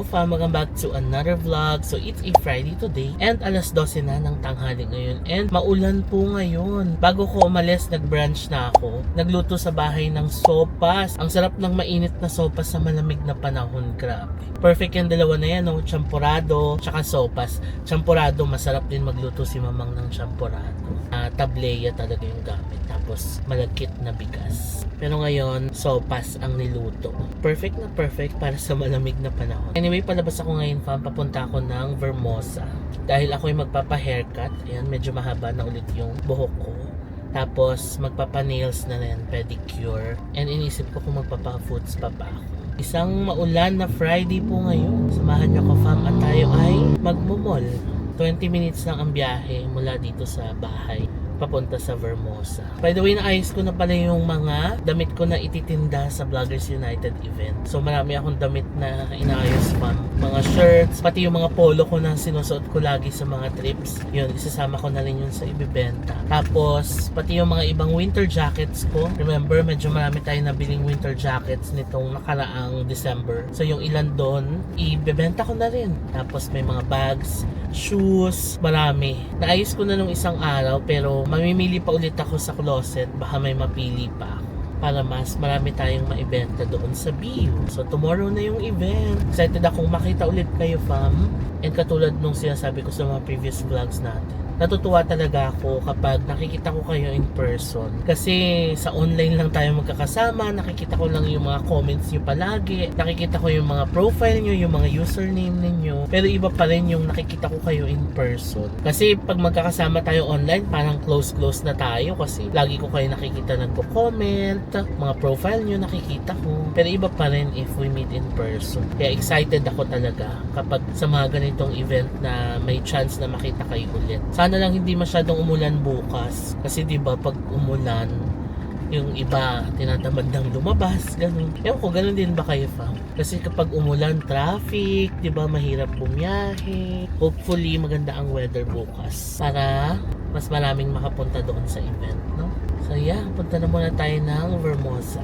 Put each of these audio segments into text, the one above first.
Hello fam, welcome back to another vlog. So it's a Friday today and alas 12 na ng tanghali ngayon and maulan po ngayon. Bago ko umalis, nag-brunch na ako. Nagluto sa bahay ng sopas. Ang sarap ng mainit na sopas sa malamig na panahon, grabe. Perfect yung dalawa na yan, no? Champurado tsaka sopas. Champurado, masarap din magluto si mamang ng champurado. Tableya talaga yung gamit. Tapos malagkit na bigas. Pero ngayon, sopas ang niluto. Perfect na perfect para sa malamig na panahon. Anyway, palabas ako ngayon fam. Papunta ako ng Vermosa. Dahil ako yung magpapa-haircut. Ayan, medyo mahaba na ulit yung buhok ko. Tapos magpapa-nails na rin, pedicure. And inisip ko kung magpapa-foot spa pa ako. Isang maulan na Friday po ngayon. Samahan niyo ko fam at tayo ay magmumol. 20 minutes lang ang biyahe mula dito sa bahay papunta sa Vermosa. By the way, naayos ko na pala yung mga damit ko na ititinda sa Vloggers United event. So marami akong damit na inaayos pa. Mga shirts, pati yung mga polo ko na sinusuot ko lagi sa mga trips. Yun, isasama ko na rin yun sa ibibenta. Tapos, pati yung mga ibang winter jackets ko. Remember, medyo marami tayong nabiling winter jackets nitong nakaraang December. So yung ilan doon, ibibenta ko na rin. Tapos may mga bags, shoes, marami. Naayos ko na nung isang araw pero mamimili pa ulit ako sa closet. Baka may mapili pa ako para mas marami tayong maibenta doon sa BU. So tomorrow na yung event. Excited akong makita ulit kayo fam. And katulad nung sinasabi ko sa mga previous vlogs natin, natutuwa talaga ako kapag nakikita ko kayo in person. Kasi sa online lang tayo magkakasama, nakikita ko lang yung mga comments nyo palagi, nakikita ko yung mga profile nyo, yung mga username ninyo. Pero iba pa rin yung nakikita ko kayo in person. Kasi pag magkakasama tayo online, parang close na tayo kasi lagi ko kayo nakikita nagko-comment, mga profile nyo nakikita ko. Pero iba pa rin if we meet in person. Kaya excited ako talaga kapag sa mga ganitong event na may chance na makita kayo ulit. Sana lang hindi masyadong umulan bukas kasi 'di ba pag umulan yung iba tinatamad nang lumabas, ganun. Ewan ko, ganun din ba kayo fam? Kasi kapag umulan, traffic, 'di ba, mahirap bumiyahe. Hopefully maganda ang weather bukas para mas maraming makapunta doon sa event, no? So yeah, punta na muna tayo ng Vermosa.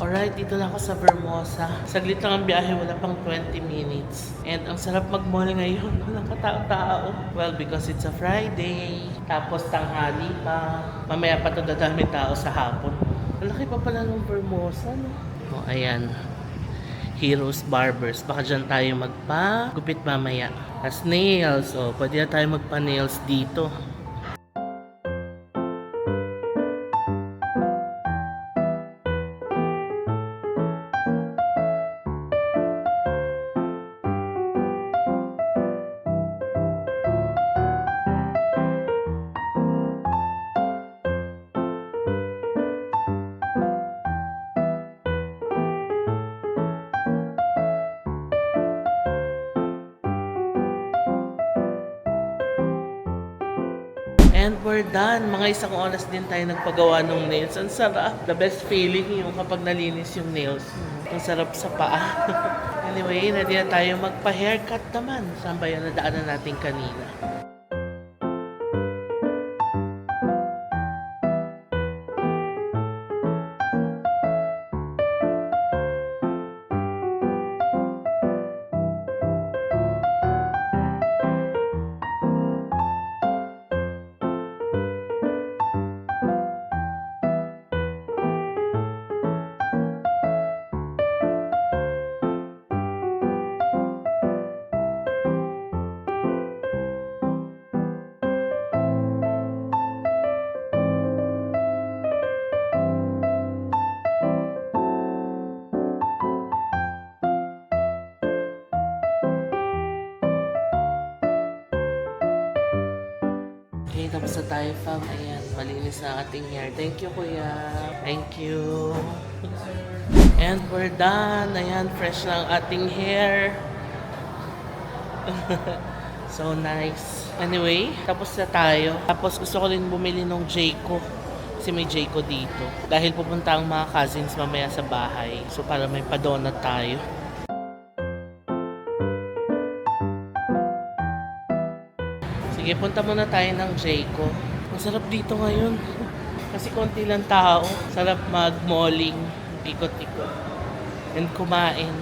Alright, dito na ako sa Vermosa. Saglit lang ang biyahe, wala pang 20 minutes. And ang sarap mag-mall ngayon, walang katao-tao. Well, because it's a Friday. Tapos tanghali pa. Mamaya pa ito dadami tao sa hapon. Malaki pa pala ng Vermosa, no? O, ayan. Heroes Barbers. Baka dyan tayo magpa-gupit mamaya. As nails. O, pwede na tayo magpa-nails dito. And we're done. Mga isang oras din tayo nagpagawa ng nails. Ang sarap. The best feeling yung kapag nalinis yung nails. Ang sarap sa paa. Anyway, ready na tayo magpa-haircut naman. Saan ba yan nadaanan natin kanina? Tapos na tayo, fam. Ayan, malinis na ating hair. Thank you, kuya. Thank you. And we're done. Ayan, fresh na ang ating hair. So nice. Anyway, tapos na tayo. Tapos gusto ko rin bumili ng Jayco. Kasi may Jayco dito. Dahil pupunta ang mga cousins mamaya sa bahay. So para may pa-donut tayo. Sige, punta muna tayo ng Jayco. Masarap dito ngayon. Kasi konti lang tao. Sarap mag-malling, ikot-ikot, and kumain.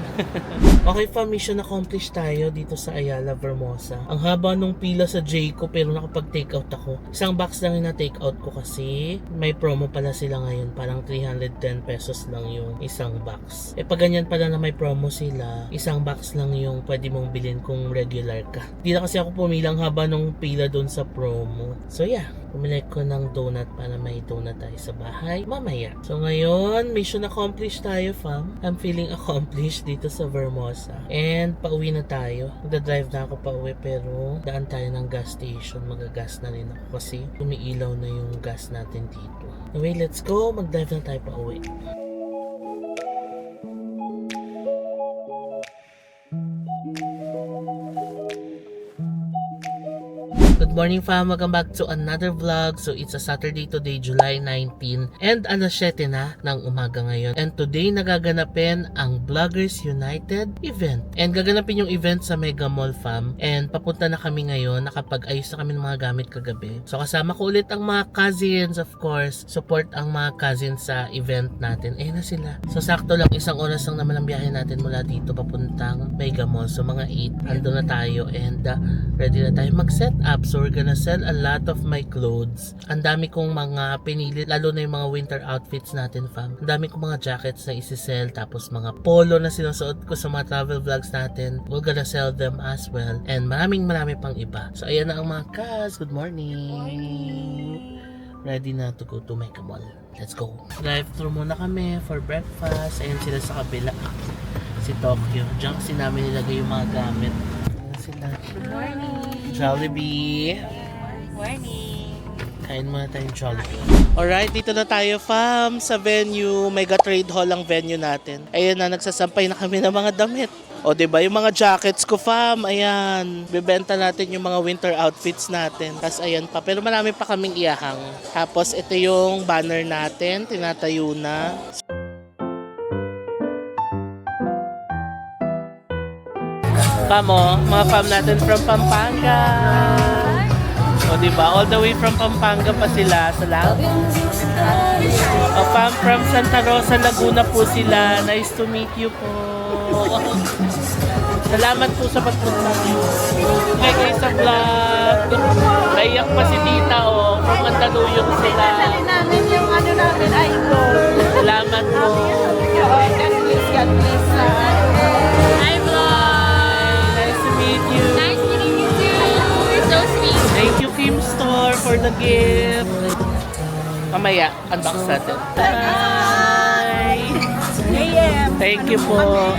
Okay, fam, mission accomplished tayo dito sa Ayala, Vermosa. Ang haba nung pila sa Jayco pero nakapag-take out ako. Isang box lang yung na-take out ko kasi may promo pala sila ngayon. Parang 310 pesos lang yung isang box. Pag ganyan pala na may promo sila, isang box lang yung pwede mong bilhin kung regular ka. Di na kasi ako pumilang haba nung pila dun sa promo. So yeah, pumili ko ng donut para may donut tayo sa bahay mamaya. So ngayon, mission accomplished tayo, fam. I'm feeling accomplished dito sa Vermosa. And pauwi na tayo. Magdadrive na ako pauwi pero daan tayo ng gas station. Magagas na rin ako kasi umiilaw na yung gas natin dito. Anyway, let's go. Magdrive na tayo pauwi. Good morning, fam. Welcome back to another vlog. So it's a Saturday today, July 19, and alas 7 na ng umaga ngayon. And today nagaganapin ang Vloggers United event. And gaganapin yung event sa Mega Mall, fam. And papunta na kami ngayon. Nakapag-ayos na kami ng mga gamit kagabi. So kasama ko ulit ang mga cousins, of course. Support ang mga cousins sa event natin. Eh na sila. So sakto lang, isang oras lang naman ang biyahe natin mula dito papuntang Mega Mall. So mga 8, ando na tayo and ready na tayo mag-set up. So we're gonna sell a lot of my clothes. Ang dami kong mga pinili, lalo na yung mga winter outfits natin, fam. Ang dami kong mga jackets na isi-sell, tapos mga polo na sinusuot ko sa mga travel vlogs natin. We're gonna sell them as well. And marami pang iba. So ayan na ang mga cars. Good morning. Ready na to go to Mega Mall. Let's go. Drive-thru muna kami for breakfast. Ayan sila sa kabila. Si Tokyo. Diyan kasi namin nilagay yung mga gamit. Ayan sila. Good morning. Jollibee. Morning. Kain muna tayong Jollibee. Alright, dito na tayo, fam, sa venue. Mega Trade Hall ang venue natin. Ayan na, nagsasampay na kami ng mga damit. O, diba, yung mga jackets ko, fam, ayan. Bibenta natin yung mga winter outfits natin. Tapos, ayan pa. Pero marami pa kaming iyahang. Tapos, ito yung banner natin. Tinatayo na. Fam, mga fam natin from Pampanga. O, diba? All the way from Pampanga pa sila. Salamat. O, fam from Santa Rosa, Laguna po sila. Nice to meet you po. Salamat po sa pagpunta. Okay, guys, sa vlog. Naiyak pa si tita, o. From Mandaluyong sila. Dali namin yung ano namin, idol. Salamat po. God bless. Hi, vlog! Nice to meet you. Nice meeting you too. You're so sweet. Thank you, Kim Store, for the gift. Mamaya, unbox natin. Bye! Thank you po.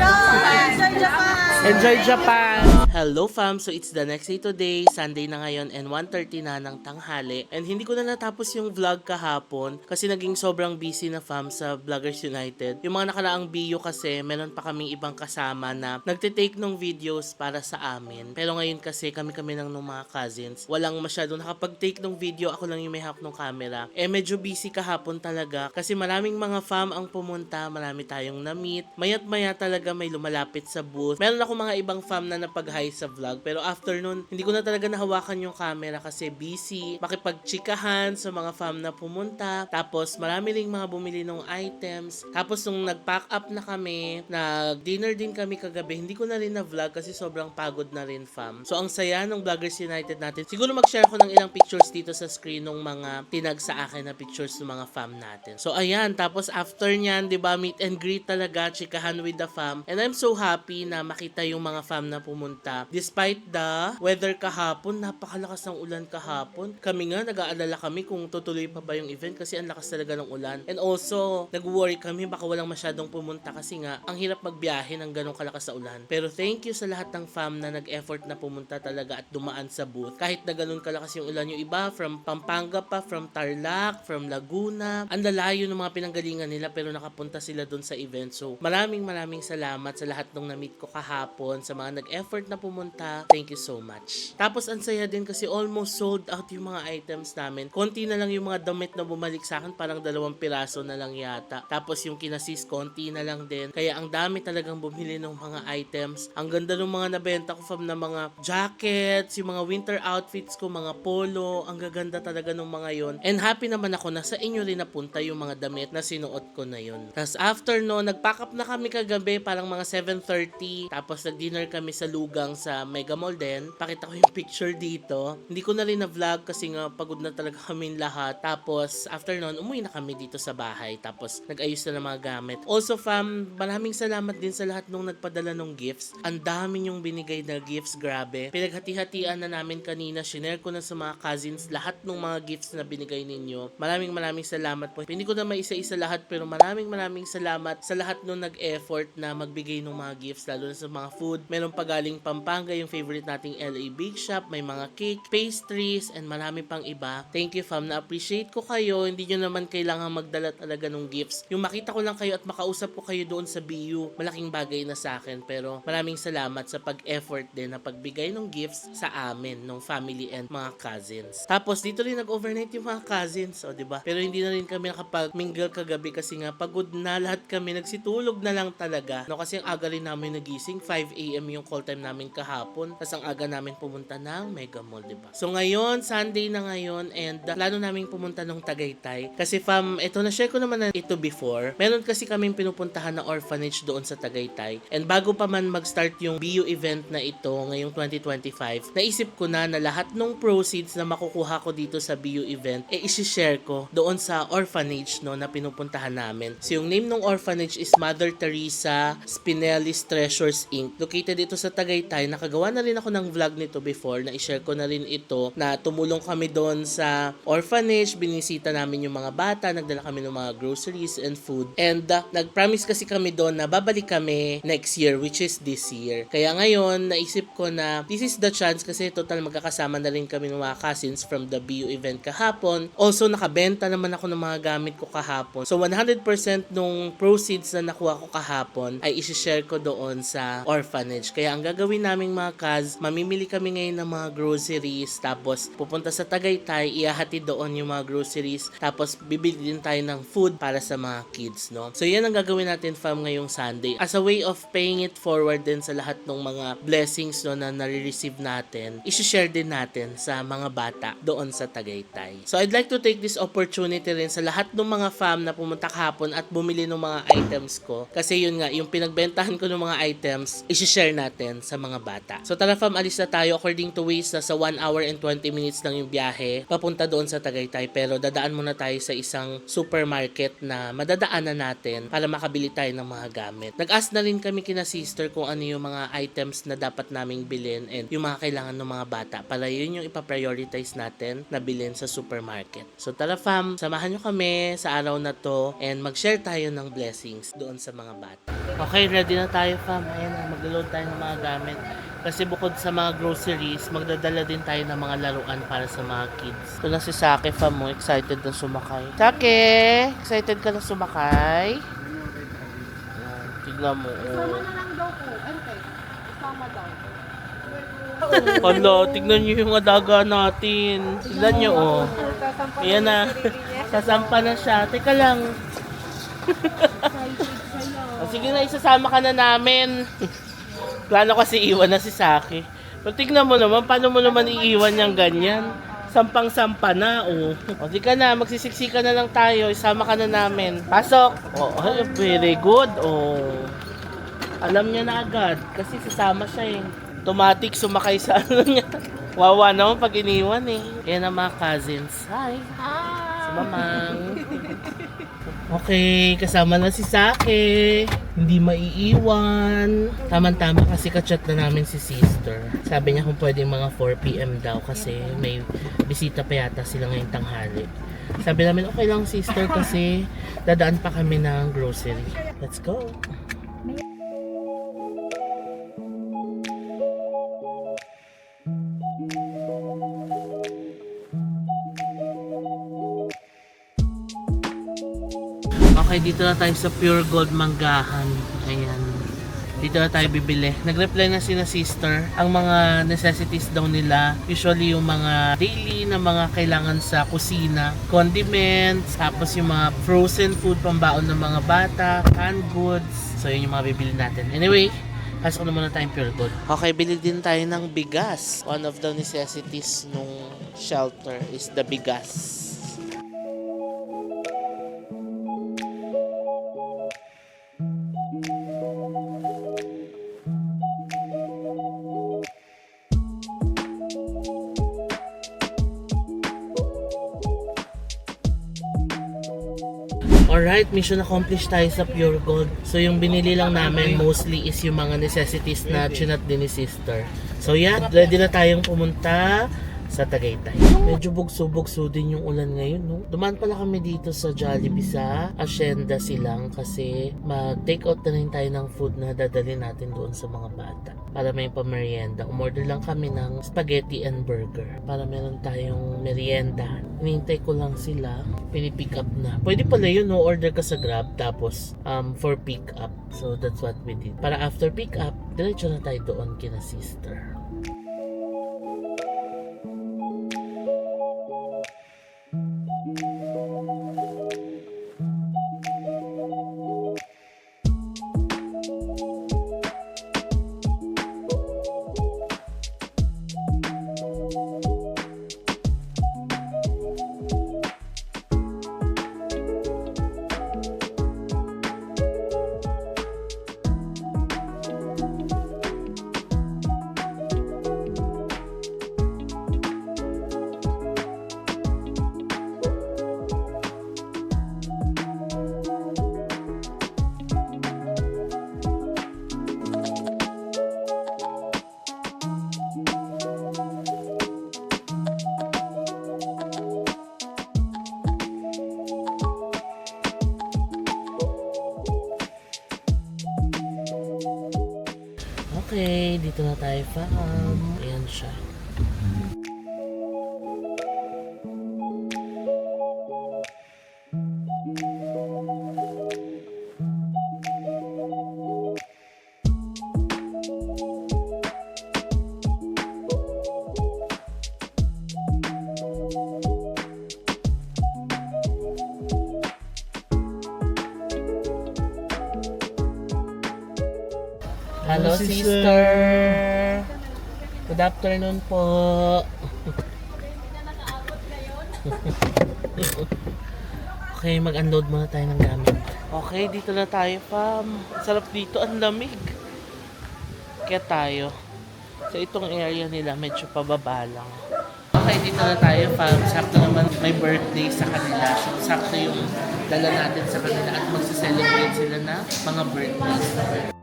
Enjoy Japan! Hello, fam! So it's the next day today. Sunday na ngayon and 1:30 na ng tanghali. And hindi ko na natapos yung vlog kahapon kasi naging sobrang busy na, fam, sa Vloggers United. Yung mga nakaraang video kasi meron pa kaming ibang kasama na nagtitake ng videos para sa amin. Pero ngayon kasi kami-kami lang ng mga cousins. Walang masyado nakapag-take ng video. Ako lang yung may hawak ng camera. Eh medyo busy kahapon talaga kasi maraming mga fam ang pumunta. Marami tayong na-meet. Mayat-maya talaga may lumalapit sa booth. Meron ako mga ibang fam na napag-hi sa vlog. Pero after nun, hindi ko na talaga nahawakan yung camera kasi busy. Makipagchikahan sa mga fam na pumunta. Tapos marami ring mga bumili ng items. Tapos nung nag-pack up na kami, nag-dinner din kami kagabi, hindi ko na rin na-vlog kasi sobrang pagod na rin, fam. So ang saya ng Vloggers United natin. Siguro mag-share ko ng ilang pictures dito sa screen ng mga tinag sa akin na pictures ng mga fam natin. So ayan, tapos after nyan, di ba, meet and greet talaga, chikahan with the fam. And I'm so happy na makita yung mga fam na pumunta pumunta. Despite the weather kahapon, napakalakas ng ulan kahapon. Kami nga, nag-aalala kami kung tutuloy pa ba yung event kasi ang lakas talaga ng ulan. And also, nag-worry kami baka walang masyadong pumunta kasi nga, ang hirap magbiyahe ng ganong kalakas na ulan. Pero thank you sa lahat ng fam na nag-effort na pumunta talaga at dumaan sa booth. Kahit na ganon kalakas yung ulan, yung iba from Pampanga pa, from Tarlac, from Laguna. Ang lalayo ng mga pinanggalingan nila pero nakapunta sila doon sa event. So, maraming salamat sa lahat ng na-meet ko kahapon, sa mga nag-effort na pumunta. Thank you so much. Tapos, ang saya din kasi almost sold out yung mga items namin. Konti na lang yung mga damit na bumalik sa akin, parang 2 piraso na lang yata. Tapos, yung kinasis, konti na lang din. Kaya, ang dami talagang bumili ng mga items. Ang ganda ng mga nabenta ko from na mga jackets, yung mga winter outfits ko, mga polo. Ang gaganda talaga ng mga yon. And happy naman ako na sa inyo rin napunta yung mga damit na sinuot ko na yun. Tapos, after no, nag-pack up na kami kagabi, parang mga 7:30. Tapos nag-dinner kami sa Lugang sa Mega Mall din. Pakita ko yung picture dito. Hindi ko na rin na-vlog kasi nga pagod na talaga kami lahat. Tapos after nun, umuwi na kami dito sa bahay. Tapos nag-ayos na ng mga gamit. Also fam, maraming salamat din sa lahat nung nagpadala ng gifts. Ang dami yung binigay na gifts, grabe. Pinaghati-hatian na namin kanina. Shinare ko na sa mga cousins lahat ng mga gifts na binigay ninyo. Maraming salamat po. Hindi ko na maisa-isa lahat pero maraming salamat sa lahat nung nag-effort na magbigay ng mga gifts, lalo na sa mga food. Meron pa galing Pampanga, yung favorite nating LA Bake Shop, may mga cake, pastries, and marami pang iba. Thank you fam, na-appreciate ko kayo. Hindi nyo naman kailangan magdala talaga ng gifts. Yung makita ko lang kayo at makausap ko kayo doon sa BU, malaking bagay na sa akin. Pero maraming salamat sa pag-effort din na pagbigay ng gifts sa amin, ng family and mga cousins. Tapos dito rin nag-overnight yung mga cousins, o diba? Pero hindi na rin kami nakapag-mingle kagabi kasi nga pagod na lahat kami, nagsitulog na lang talaga. No, kasi ang aga rin namin nagising, 5 AM yung call time namin kahapon. Tapos ang aga namin pumunta ng Mega Mall, diba? So ngayon, Sunday na ngayon, and plano namin pumunta ng Tagaytay. Kasi fam, ito na-share ko naman na ito before. Meron kasi kaming pinupuntahan na orphanage doon sa Tagaytay. And bago pa man mag-start yung BU event na ito ngayong 2025, naisip ko na lahat ng proceeds na makukuha ko dito sa BU event, isi-share ko doon sa orphanage no, na pinupuntahan namin. So yung name ng orphanage is Mother Teresa Spinelli's Treasures Inc. Located ito sa Tagaytay. Nakagawa na rin ako ng vlog nito before, na i-share ko na rin ito, na tumulong kami doon sa orphanage, binisita namin yung mga bata, nagdala kami ng mga groceries and food. And nag-promise kasi kami doon na babalik kami next year, which is this year. Kaya ngayon, naisip ko na this is the chance kasi total magkakasama na rin kami ng mga cousins from the BU event kahapon. Also, nakabenta naman ako ng mga gamit ko kahapon. So, 100% nung proceeds na nakuha ko kahapon ay isi-share ko doon sa orphanage. Kaya ang gagawin naming mga kaz, mamimili kami ngayon ng mga groceries, tapos pupunta sa Tagaytay, iahati doon yung mga groceries, tapos bibili din tayo ng food para sa mga kids, no? So, yan ang gagawin natin fam ngayong Sunday. As a way of paying it forward din sa lahat ng mga blessings no, na nare-receive natin, isi-share din natin sa mga bata doon sa Tagaytay. So, I'd like to take this opportunity rin sa lahat ng mga fam na pumunta kahapon at bumili ng mga items ko. Kasi yun nga, yung pinagbentahan ko ng mga items, isi-share natin sa mga bata. So tara fam, alis na tayo. According to Waze, nasa 1 hour and 20 minutes lang yung biyahe papunta doon sa Tagaytay. Pero dadaan muna tayo sa isang supermarket na madadaanan natin para makabili tayo ng mga gamit. Nag-ask na rin kami kina sister kung ano yung mga items na dapat naming bilhin and yung mga kailangan ng mga bata. Para yun yung ipaprioritize natin na bilhin sa supermarket. So tara fam, samahan nyo kami sa araw na to and mag-share tayo ng blessings doon sa mga bata. Okay, ready na tayo fam. Ayan na, mag-load tayo ng mga gamit. Kasi bukod sa mga groceries, magdadala din tayo ng mga laruan para sa mga kids. Ito na si Sake fam mo, excited na sumakay. Sake! Excited ka na sumakay? Ayan, tignan mo. Sama na lang daw po. Ano kayo? Sama daw. Hala, tignan nyo yung adaga natin. Tignan nyo, oh. Ayan na. Sasampa na siya. Teka lang. O, sige na, isasama ka na namin. Plano kasi iwan na si Saki. Pero tignan mo naman, paano mo naman iiwan niyang ganyan? Sampang-sampa na, oh. O, di ka na, magsisiksika na lang tayo. Isama ka na namin. Pasok! Oh, very good, oh. Alam niya na agad, kasi sasama siya eh. Automatic sumakay sa ano niya. Wawa naman pag iniwan eh. Yan ang mga cousins. Hi! Hi! Mamang. Okay, kasama na si Sake. Hindi maiiwan. Tama-tama kasi kachat na namin si sister. Sabi niya kung pwedeng mga 4 PM daw kasi may bisita pa yata sila ngayong tanghali. Sabi namin okay lang sister kasi dadaan pa kami ng grocery. Let's go! Okay, dito na tayo sa Pure Gold Manggahan. Ayan. Dito na tayo bibili. Nag-reply na sina sister. Ang mga necessities daw nila, usually yung mga daily na mga kailangan sa kusina. Condiments, tapos yung mga frozen food, pambaon ng mga bata, canned goods. So yun yung mga bibili natin. Anyway, pasok na muna tayong Pure Gold. Okay, bili din tayo ng bigas. One of the necessities nung shelter is the bigas. Alright, mission accomplished tayo sa Pure Gold. So yung binili lang namin mostly is yung mga necessities na chinat din ni sister. So yeah, ready na tayong pumunta sa Tagaytay. Medyo bugso-bugso din yung ulan ngayon, no? Dumaan pala kami dito sa Jollibee sa Hacienda Silang kasi mag-take out na rin tayo ng food na dadalhin natin doon sa mga bata para may pamerienda. Umorder lang kami ng spaghetti and burger para meron tayong merienda. Hinihintay ko lang sila, pinipick up na. Pwede pala yun, no? Order ka sa Grab tapos for pick up. So that's what we did. Para after pick up, diretso na tayo doon kina sister. Okay, dito na tayo fam. Ayan siya. Hello, sister. Good afternoon po. Okay, mag-unload muna tayo ng gamit. Okay, dito na tayo, fam. Sarap dito, ang lamig. Kaya tayo. So, itong area nila, medyo pababa lang. Okay, dito na tayo, fam. Sakto naman may birthday sa kanila. So, sakto yung dala natin sa kanila at magsa-celebrate sila na mga birthdays.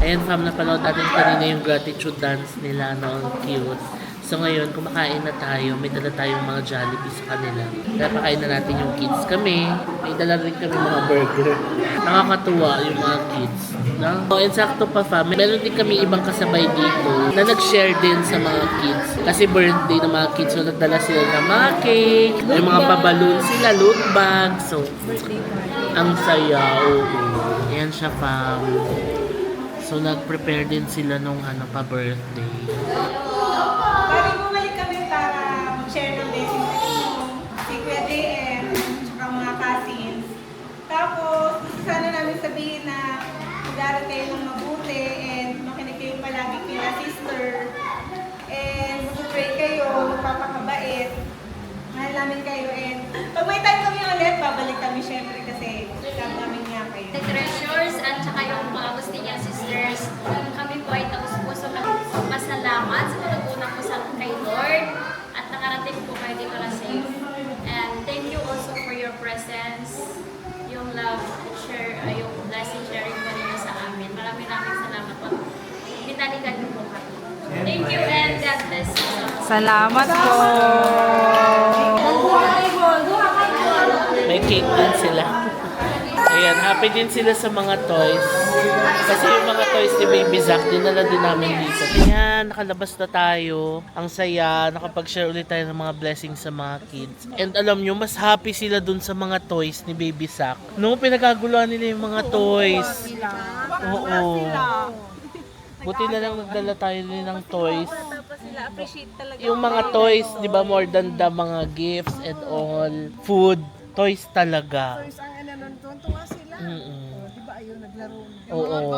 Ayan fam, napanood natin kanina yung gratitude dance nila, no? Ang cute. So ngayon, kumakain na tayo. May dala tayong mga Jollibee sa kanila. Kaya pakain na natin yung kids. Kami, may dala rin kami mga burger. Nakakatuwa yung mga kids. No? So, insakto pa fam, meron din kami ibang kasabay dito na nag-share din sa mga kids. Kasi birthday ng mga kids, so nagdala sila ng mga cake, may mga pabalon sila, loot bag. So, ang saya. Ayan siya fam. So, nag-prepare din sila nung pa-birthday. Bali, bumalik kami para mag-share ng blessing si Kuya JM, tsaka mga cousins. Tapos, sana namin sabihin na mag-aaral kayo ng mabuti and makinig kayo palagi kila sister. And mag-pray kayo, magpapakabait. namin kayo. And pag may time kami ulit, babalik kami syempre kasi love namin nga kayo. The treasures at saka yung mga Agustinian sisters, kami po ay taus-puso na pasalamat sa pagkukunan po sa kay Lord at nakarating po kayo dito na safe. And thank you also for your presence, yung love, yung blessing sharing po ninyo sa amin. Maraming salamat po. Binalikan niyo po kami. Thank you and God bless you. Salamat po! May cake din sila. Ayan, happy din sila sa mga toys. Kasi yung mga toys ni Baby Zack, dinala din namin dito. Ayan, nakalabas na tayo. Ang saya, nakapag-share ulit tayo ng mga blessings sa mga kids. And alam nyo, mas happy sila dun sa mga toys ni Baby Zack. No, pinagaguluhan nila yung mga toys. Oo. Buti na lang nagdala tayo din ng toys. Yung mga toys, di ba, more than the mga gifts and all. Food, toys talaga. Toys ang ano nun, tuwa sila. Di ba ayun, naglaro. Oo.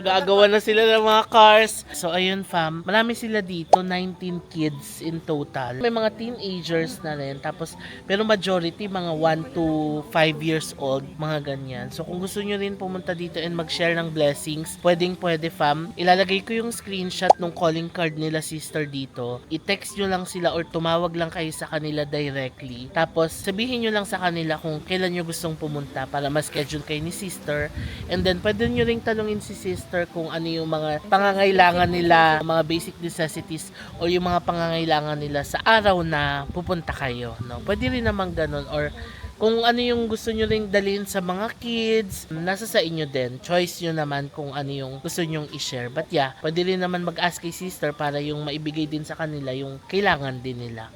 Nag-aagawan na sila ng mga cars. So, ayun fam. Marami sila dito. 19 kids in total. May mga teenagers na rin. Tapos, pero majority, mga 1 to 5 years old. Mga ganyan. So, kung gusto nyo rin pumunta dito and mag-share ng blessings, pwede fam. Ilalagay ko yung screenshot ng calling card nila sister dito. I-text nyo lang sila or tumawag lang kayo sa kanila directly. Tapos, sabihin nyo lang sa kanila kung kailan nyo gustong pumunta para ma-schedule kayo ni sister. And then, pwede nyo ring talungin si sister kung ano yung mga pangangailangan nila, mga basic necessities o yung mga pangangailangan nila sa araw na pupunta kayo. No? Pwede rin naman ganun or kung ano yung gusto nyo ring dalhin sa mga kids, nasa sa inyo din. Choice nyo naman kung ano yung gusto nyong i-share. But yeah, pwede rin naman mag-ask kay sister para yung maibigay din sa kanila yung kailangan din nila.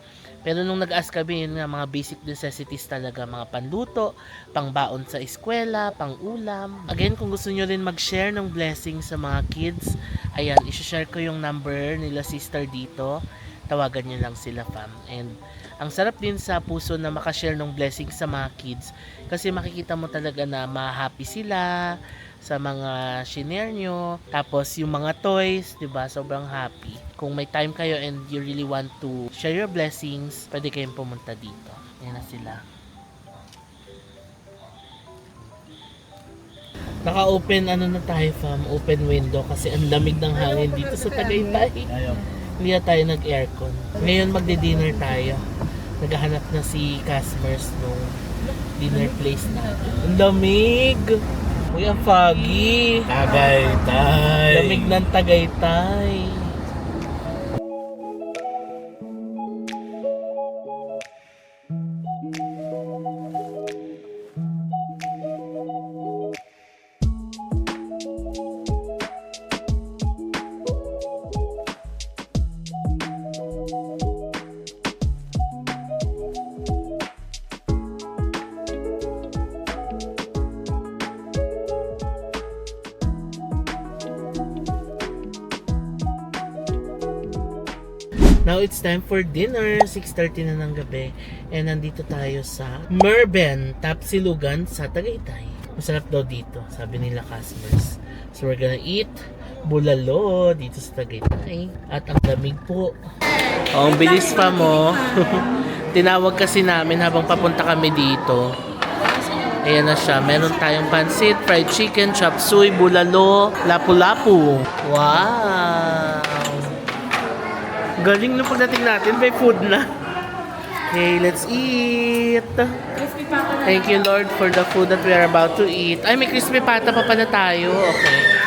Pero nung nag-ask kami, yun nga, mga basic necessities talaga, mga panluto, pangbaon sa eskwela, pang-ulam. Again, kung gusto nyo rin mag-share ng blessing sa mga kids, ayan, isi-share ko yung number nila sister dito. Tawagan nyo lang sila fam. And ang sarap din sa puso na makashare ng blessing sa mga kids kasi makikita mo talaga na ma-happy sila sa mga shinare nyo. Tapos yung mga toys, 'di ba? Sobrang happy. Kung may time kayo and you really want to share your blessings, pwede kayong pumunta dito. Ayan na sila. Naka-open na tayo fam, open window kasi ang lamig ng hangin dito sa Tagaytay. Hindi na tayo nag-aircon. Ngayon magdi-dinner tayo. Naghahanap na si customers nung dinner place natin. Ang lamig! Uy, ang foggy! Tagaytay. Lamig ng Tagaytay. Now it's time for dinner, 6:30 na ng gabi. And nandito tayo sa Merben, Tapsilugan sa Tagaytay. Masarap daw dito, sabi nila customers. So we're gonna eat bulalo dito sa Tagaytay. At ang lamig po. Oh, ang bilis pa mo. Tinawag kasi namin habang papunta kami dito. Ayan na siya. Meron tayong pansit, fried chicken, chop suey, bulalo, lapu-lapu. Wow! Galing na pagdating natin, may food na. Okay, let's eat. Thank you, Lord, for the food that we are about to eat. Ay, may crispy pata pa pala tayo. Okay.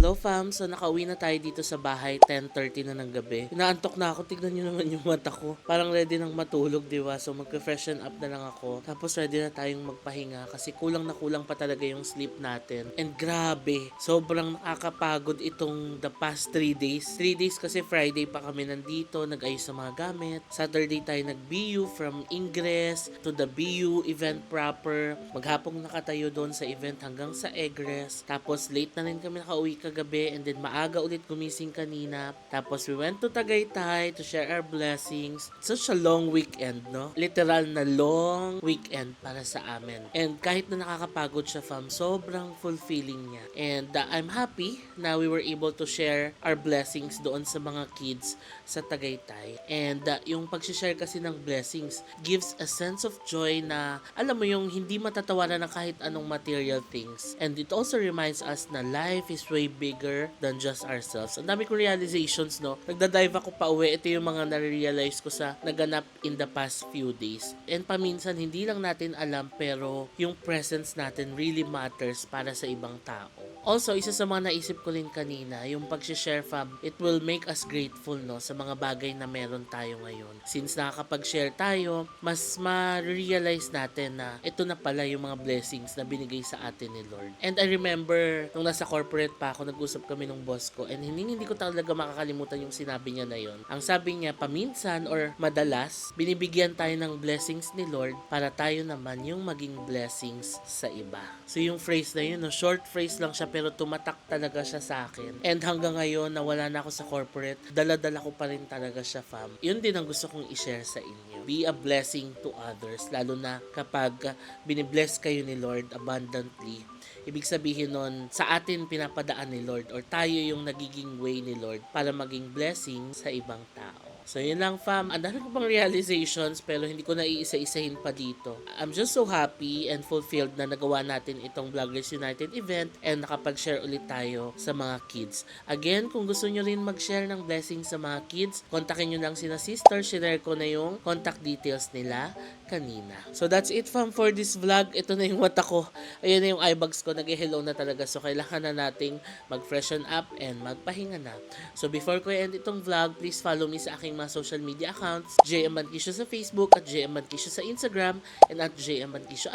Hello fam, so nakauwi na tayo dito sa bahay, 10:30 na ng gabi. Inaantok na ako, tignan nyo naman yung mata ko. Parang ready nang matulog, diba? So magka-freshen up na lang ako. Tapos ready na tayong magpahinga kasi kulang na kulang pa talaga yung sleep natin. And grabe, sobrang nakakapagod itong the past 3 days. 3 days kasi Friday pa kami nandito, nag-ayos sa mga gamit. Saturday tayo nag-BU from Ingress to the BU event proper. Maghapong nakatayo doon sa event hanggang sa Egress. Tapos late na rin kami nakauwi kagabi gabi and then maaga ulit gumising kanina. Tapos we went to Tagaytay to share our blessings. Such a long weekend, no? Literal na long weekend para sa amin. And kahit na nakakapagod siya, fam, sobrang fulfilling niya. And I'm happy na we were able to share our blessings doon sa mga kids sa Tagaytay. And yung pag-share kasi ng blessings gives a sense of joy na alam mo yung hindi matatawaran ng kahit anong material things. And it also reminds us na life is way bigger than just ourselves. Ang dami kong realizations, no? Nagda-dive ako pa uwi. Ito yung mga nare-realize ko sa naganap in the past few days. And paminsan, hindi lang natin alam pero yung presence natin really matters para sa ibang tao. Also, isa sa mga naisip ko rin kanina, yung pag-share, fam, it will make us grateful, no, sa mga bagay na meron tayo ngayon. Since nakakapag-share tayo, mas ma-realize natin na ito na pala yung mga blessings na binigay sa atin ni Lord. And I remember, nung nasa corporate pa ako, nag-usap kami ng boss ko, and hindi ko talaga makakalimutan yung sinabi niya na yon. Ang sabi niya, paminsan or madalas, binibigyan tayo ng blessings ni Lord para tayo naman yung maging blessings sa iba. So yung phrase na yun, no, short phrase lang siya pero tumatak talaga siya sa akin. And hanggang ngayon, nawala na ako sa corporate, dala-dala ko pa rin talaga siya, fam. Yun din ang gusto kong i-share sa inyo. Be a blessing to others, lalo na kapag binibless kayo ni Lord abundantly. Ibig sabihin nun, sa atin pinapadaan ni Lord or tayo yung nagiging way ni Lord para maging blessing sa ibang tao. So yun lang, fam. Ang dami ko pang realizations pero hindi ko na iisa-isahin pa dito. I'm just so happy and fulfilled na nagawa natin itong Vloggers United event and nakapag-share ulit tayo sa mga kids. Again, kung gusto nyo rin mag-share ng blessings sa mga kids, kontakin nyo lang sina sister. Share ko na yung contact details nila kanina. So that's it, fam, for this vlog. Ito na yung mata ko. Ayan na yung eye bags ko. Nag-hello na talaga. So kailangan na nating mag-freshen up and magpahinga na. So before ko end itong vlog, please follow me sa aking mga social media accounts, JM Banquisio sa Facebook, at JM Banquisio sa Instagram, and at JM Banquisio _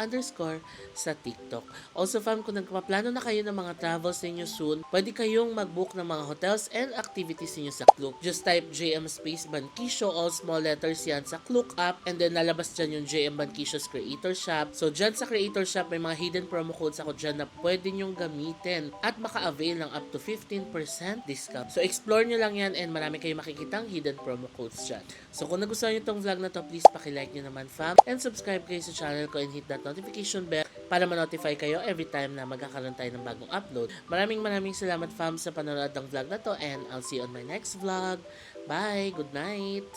sa TikTok. Also, fam, kung nagpaplano na kayo ng mga travels ninyo soon, pwede kayong mag-book ng mga hotels and activities ninyo sa Klook. Just type JM space Banquisio, all small letters yan sa Klook app, and then lalabas dyan yung JM Banquisio's Creator Shop. So, dyan sa Creator Shop, may mga hidden promo codes ako dyan na pwede nyong gamitin at maka-avail ng up to 15% discount. So, explore nyo lang yan and marami kayong makikitang hidden promo codes dyan. So, kung nagustuhan nyo itong vlog na to, please pakilike nyo naman, fam, and subscribe kayo sa channel ko and hit that notification bell para ma-notify kayo every time na magkakaroon tayo ng bagong upload. Maraming salamat, fam, sa panonood ng vlog na to and I'll see you on my next vlog. Bye! Good night!